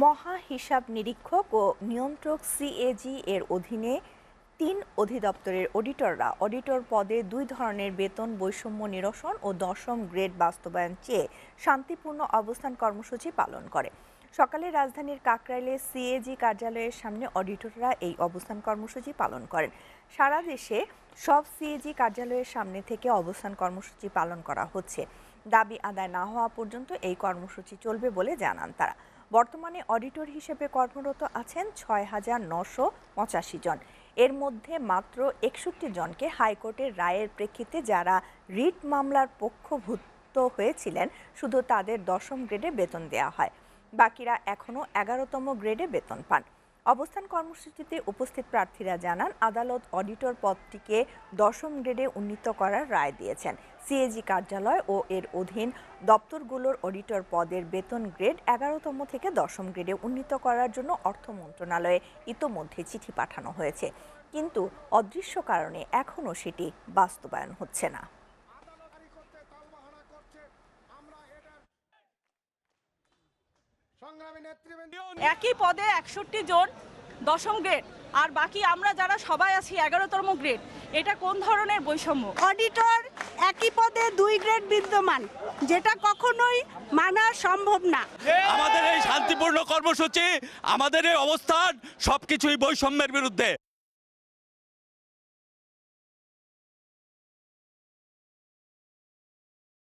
মহা হিসাব নিরীক্ষক ও নিয়ন্ত্রক সিএজি এর অধীনে ৩ অধিদপ্তরের অডিটররা অডিটর পদে ২ ধরনের বেতন বৈষম্য নিরসন ও ১০ম গ্রেড বাস্তবায়ন চেয়ে শান্তিপূর্ণ অবস্থান কর্মসূচি পালন করে। সকালে রাজধানীর কাকরাইলে সিএজি কার্যালয়ের সামনে অডিটররা এই অবস্থান কর্মসূচি পালন করেন। সারা দেশে সব সিএজি কার্যালয়ের সামনে থেকে অবস্থান কর্মসূচি পালন করা হচ্ছে। দাবি আদায় না হওয়া পর্যন্ত এই কর্মসূচি চলবে বলে জানান তারা। বর্তমানে অডিটর হিসেবে কর্মরত আছেন ৬,৯৮৫ জন। এর মধ্যে মাত্র ৬১ জনকে হাইকোর্টের রায়ের প্রেক্ষিতে যারা রিট মামলার পক্ষভুক্ত হয়েছিলেন শুধু তাদের ১০ম গ্রেডে বেতন দেওয়া হয়। বাকিরা এখনও ১১তম গ্রেডে বেতন পান। অবস্থান কর্মসূচিতে উপস্থিত প্রার্থীরা জানান, আদালত অডিটর পদটিকে ১০ম গ্রেডে উন্নীত করার রায় দিয়েছেন। সিএজি কার্যালয় ও এর অধীন দপ্তরগুলোর অডিটর পদের বেতন গ্রেড ১১তম থেকে ১০ম গ্রেডে উন্নীত করার জন্য অর্থ মন্ত্রণালয়ে ইতোমধ্যে চিঠি পাঠানো হয়েছে, কিন্তু অদৃশ্য কারণে এখনও সেটি বাস্তবায়ন হচ্ছে না। একই পদে ৬১ জন ১০ম গ্রেড আর বাকি আমরা যারা সবাই আছি ১১তম গ্রেড, এটা কোন ধরনের বৈষম্য? অডিটর একই পদে ২ গ্রেড বিদ্যমান, যেটা কখনোই মানা সম্ভব না। আমাদের এই শান্তিপূর্ণ কর্মসূচি, আমাদের এই অবস্থান সবকিছুই বৈষম্যের বিরুদ্ধে।